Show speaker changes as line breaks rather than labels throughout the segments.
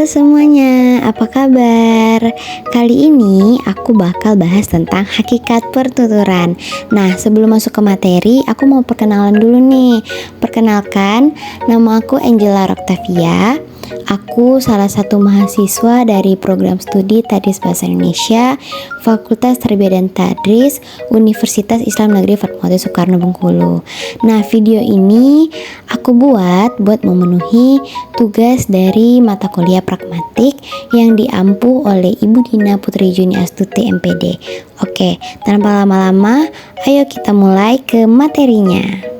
semuanya, apa kabar? Kali ini aku bakal bahas tentang hakikat pertuturan. Nah, sebelum masuk ke materi, aku mau perkenalan dulu nih. Perkenalkan, nama aku Angela Octavia. Aku salah satu mahasiswa dari program studi Tadris Bahasa Indonesia, Fakultas Tarbiyah dan Tadris, Universitas Islam Negeri Fatmawati Soekarno Bengkulu. Nah, video ini aku buat memenuhi tugas dari mata kuliah pragmatik yang diampu oleh Ibu Dina Putri Juni Astuti MPD. Oke, tanpa lama-lama, ayo kita mulai ke materinya.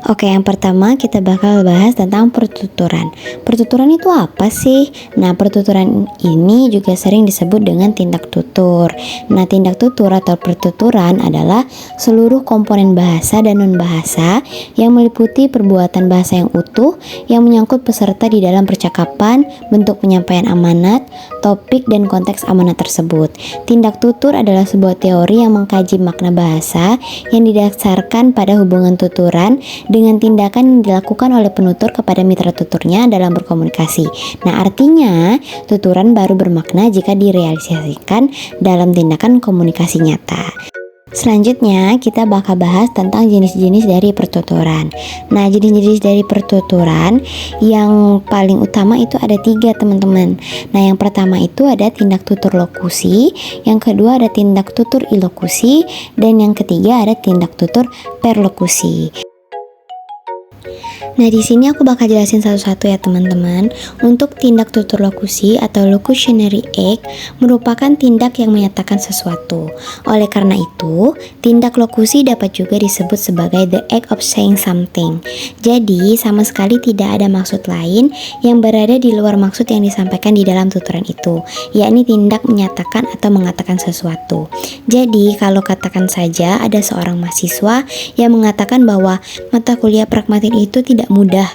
Oke, yang pertama kita bakal bahas tentang pertuturan. Pertuturan itu apa sih? Nah, pertuturan ini juga sering disebut dengan tindak tutur. Nah, tindak tutur atau pertuturan adalah seluruh komponen bahasa dan non-bahasa yang meliputi perbuatan bahasa yang utuh yang menyangkut peserta di dalam percakapan, bentuk penyampaian amanat, topik, dan konteks amanat tersebut. Tindak tutur adalah sebuah teori yang mengkaji makna bahasa yang didasarkan pada hubungan tuturan dengan tindakan yang dilakukan oleh penutur kepada mitra tuturnya dalam berkomunikasi. Nah, artinya tuturan baru bermakna jika direalisasikan dalam tindakan komunikasi nyata. Selanjutnya kita bakal bahas tentang jenis-jenis dari pertuturan. Nah, jenis-jenis dari pertuturan yang paling utama itu ada 3, teman-teman. Nah, yang pertama itu ada tindak tutur lokusi, yang kedua ada tindak tutur ilokusi, dan yang ketiga ada tindak tutur perlokusi. Nah, di sini aku bakal jelasin satu-satu ya, teman-teman. Untuk tindak tutur lokusi atau locutionary act merupakan tindak yang menyatakan sesuatu. Oleh karena itu, tindak lokusi dapat juga disebut sebagai the act of saying something. Jadi, sama sekali tidak ada maksud lain yang berada di luar maksud yang disampaikan di dalam tuturan itu, yakni tindak menyatakan atau mengatakan sesuatu. Jadi, kalau katakan saja ada seorang mahasiswa yang mengatakan bahwa mata kuliah pragmatik itu tidak mudah.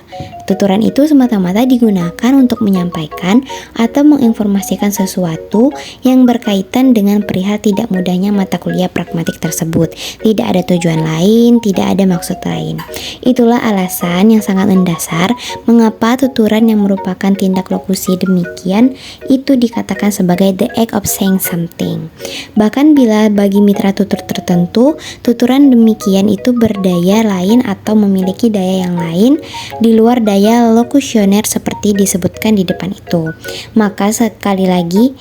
Tuturan itu semata-mata digunakan untuk menyampaikan atau menginformasikan sesuatu yang berkaitan dengan perihal tidak mudahnya mata kuliah pragmatik tersebut. Tidak ada tujuan lain, tidak ada maksud lain. Itulah alasan yang sangat mendasar mengapa tuturan yang merupakan tindak lokusi demikian itu dikatakan sebagai the act of saying something. Bahkan bila bagi mitra tutur tertentu, tuturan demikian itu berdaya lain atau memiliki daya yang lain di luar daya lokusioner seperti disebutkan di depan itu. Maka sekali lagi,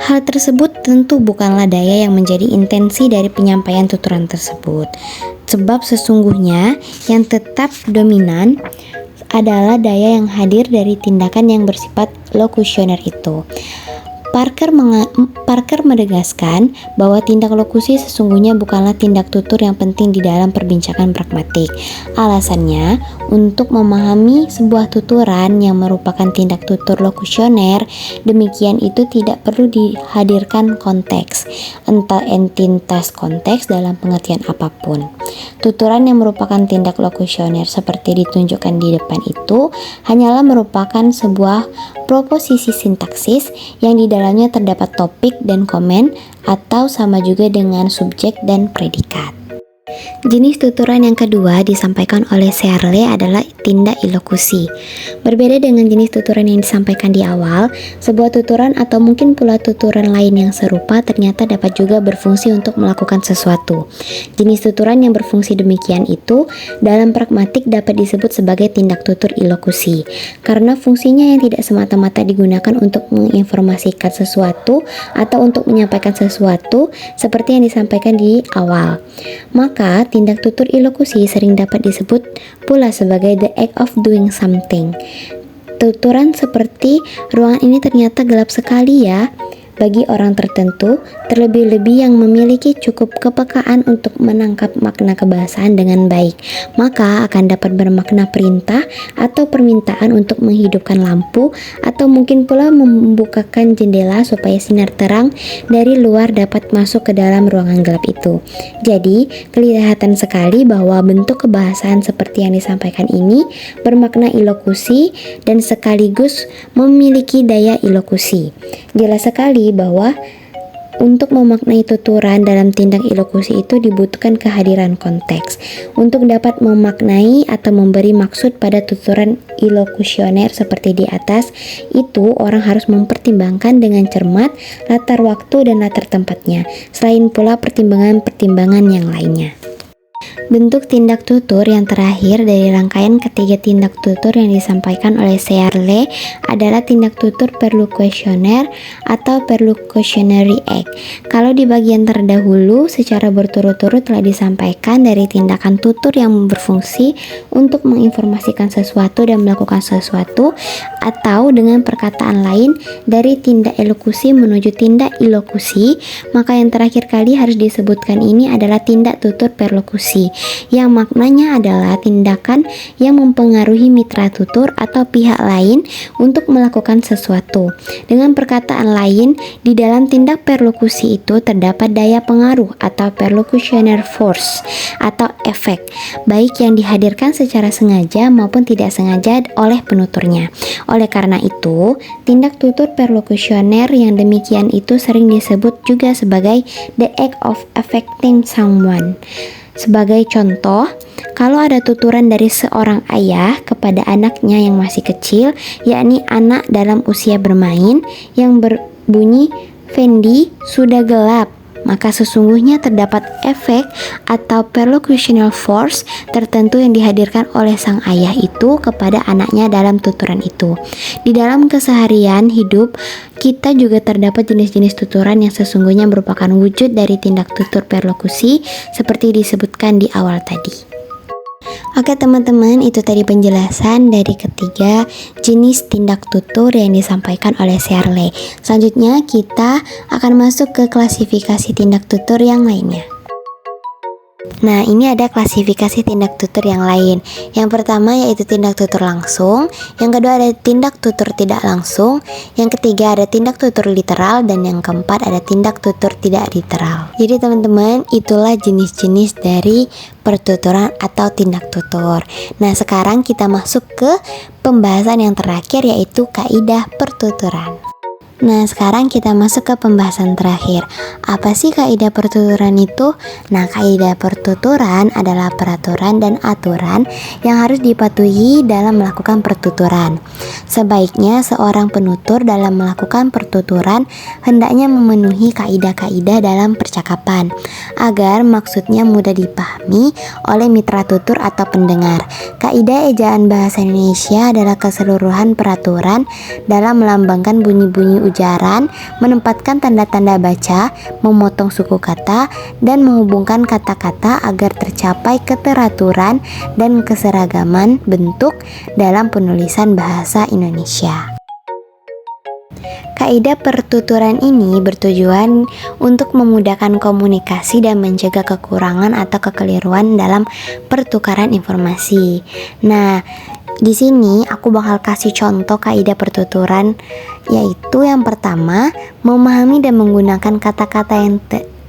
hal tersebut tentu bukanlah daya yang menjadi intensi dari penyampaian tuturan tersebut. Sebab sesungguhnya yang tetap dominan adalah daya yang hadir dari tindakan yang bersifat lokusioner itu. Parker menegaskan bahwa tindak lokusi sesungguhnya bukanlah tindak tutur yang penting di dalam perbincangan pragmatik. Alasannya, untuk memahami sebuah tuturan yang merupakan tindak tutur lokusioner, demikian itu tidak perlu dihadirkan konteks, entah entitas konteks dalam pengertian apapun. Tuturan yang merupakan tindak lokusioner seperti ditunjukkan di depan itu hanyalah merupakan sebuah proposisi sintaksis yang di dalamnya terdapat topik dan komen atau sama juga dengan subjek dan predikat. Jenis tuturan yang kedua disampaikan oleh Searle adalah tindak ilokusi. Berbeda dengan jenis tuturan yang disampaikan di awal, sebuah tuturan atau mungkin pula tuturan lain yang serupa ternyata dapat juga berfungsi untuk melakukan sesuatu. Jenis tuturan yang berfungsi demikian itu dalam pragmatik dapat disebut sebagai tindak tutur ilokusi, karena fungsinya yang tidak semata-mata digunakan untuk menginformasikan sesuatu atau untuk menyampaikan sesuatu seperti yang disampaikan di awal. Maka, tindak tutur ilokusi sering dapat disebut pula sebagai the act of doing something. Tuturan seperti ruangan ini ternyata gelap sekali ya bagi orang tertentu, terlebih-lebih yang memiliki cukup kepekaan untuk menangkap makna kebahasaan dengan baik, maka akan dapat bermakna perintah atau permintaan untuk menghidupkan lampu atau mungkin pula membukakan jendela supaya sinar terang dari luar dapat masuk ke dalam ruangan gelap itu. Jadi, kelihatan sekali bahwa bentuk kebahasaan seperti yang disampaikan ini bermakna ilokusi dan sekaligus memiliki daya ilokusi. Jelas sekali bahwa Untuk memaknai tuturan dalam tindak ilokusi itu dibutuhkan kehadiran konteks. Untuk dapat memaknai atau memberi maksud pada tuturan ilokusioner seperti di atas, itu orang harus mempertimbangkan dengan cermat latar waktu dan latar tempatnya, selain pula pertimbangan-pertimbangan yang lainnya. Bentuk tindak tutur yang terakhir dari rangkaian ketiga tindak tutur yang disampaikan oleh Searle adalah tindak tutur perlocutioner atau perlocutionary act. Kalau di bagian terdahulu secara berturut-turut telah disampaikan dari tindakan tutur yang berfungsi untuk menginformasikan sesuatu dan melakukan sesuatu, atau dengan perkataan lain dari tindak elokusi menuju tindak ilokusi, maka yang terakhir kali harus disebutkan ini adalah tindak tutur perlokusi, yang maknanya adalah tindakan yang mempengaruhi mitra tutur atau pihak lain untuk melakukan sesuatu. Dengan perkataan lain, di dalam tindak perlokusi itu terdapat daya pengaruh atau perlocutioner force atau efek, baik yang dihadirkan secara sengaja maupun tidak sengaja oleh penuturnya. Oleh karena itu, tindak tutur perlocutioner yang demikian itu sering disebut juga sebagai the act of affecting someone. Sebagai contoh, kalau ada tuturan dari seorang ayah kepada anaknya yang masih kecil, yakni anak dalam usia bermain, yang berbunyi, "Fendi, sudah gelap," maka sesungguhnya terdapat efek atau perlocutional force tertentu yang dihadirkan oleh sang ayah itu kepada anaknya dalam tuturan itu. Di dalam keseharian hidup, kita juga terdapat jenis-jenis tuturan yang sesungguhnya merupakan wujud dari tindak tutur perlokusi seperti disebutkan di awal tadi. Oke teman-teman, itu tadi penjelasan dari ketiga jenis tindak tutur yang disampaikan oleh Searle. Selanjutnya kita akan masuk ke klasifikasi tindak tutur yang lainnya. Nah, ini ada klasifikasi tindak tutur yang lain. Yang pertama yaitu tindak tutur langsung, yang kedua ada tindak tutur tidak langsung, yang ketiga ada tindak tutur literal, dan yang keempat ada tindak tutur tidak literal. Jadi teman-teman, itulah jenis-jenis dari pertuturan atau tindak tutur. Nah, sekarang kita masuk ke pembahasan yang terakhir yaitu kaidah pertuturan. Nah, sekarang kita masuk ke pembahasan terakhir. Apa sih kaidah pertuturan itu? Nah, kaidah pertuturan adalah peraturan dan aturan yang harus dipatuhi dalam melakukan pertuturan. Sebaiknya seorang penutur dalam melakukan pertuturan hendaknya memenuhi kaidah-kaidah dalam percakapan agar maksudnya mudah dipahami oleh mitra tutur atau pendengar. Kaidah ejaan bahasa Indonesia adalah keseluruhan peraturan dalam melambangkan bunyi-bunyi ujaran, menempatkan tanda-tanda baca, memotong suku kata, dan menghubungkan kata-kata agar tercapai keteraturan dan keseragaman bentuk dalam penulisan bahasa Indonesia. Kaidah pertuturan ini bertujuan untuk memudahkan komunikasi dan mencegah kekurangan atau kekeliruan dalam pertukaran informasi. Nah, di sini aku bakal kasih contoh kaidah pertuturan, yaitu yang pertama, memahami dan menggunakan kata-kata yang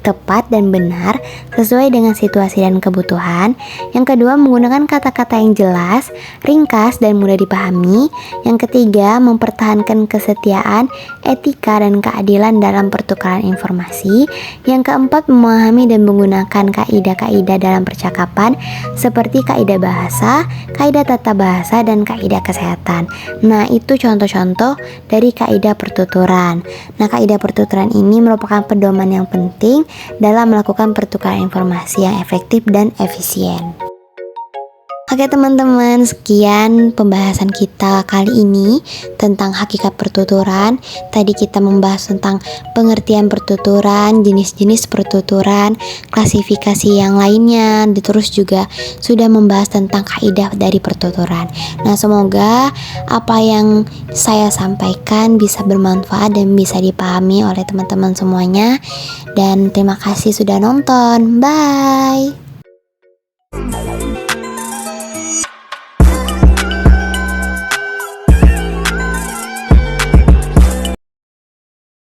tepat dan benar sesuai dengan situasi dan kebutuhan. Yang kedua, menggunakan kata-kata yang jelas, ringkas, dan mudah dipahami. Yang ketiga, mempertahankan kesetiaan, etika, dan keadilan dalam pertukaran informasi. Yang keempat, memahami dan menggunakan kaidah-kaidah dalam percakapan seperti kaidah bahasa, kaidah tata bahasa, dan kaidah kesehatan. Nah, itu contoh-contoh dari kaidah pertuturan. Nah, kaidah pertuturan ini merupakan pedoman yang penting dalam melakukan pertukaran informasi yang efektif dan efisien. Oke teman-teman, sekian pembahasan kita kali ini tentang hakikat pertuturan. Tadi kita membahas tentang pengertian pertuturan, jenis-jenis pertuturan, klasifikasi yang lainnya, terus juga sudah membahas tentang kaidah dari pertuturan. Nah, semoga apa yang saya sampaikan bisa bermanfaat dan bisa dipahami oleh teman-teman semuanya. Dan terima kasih sudah nonton. Bye.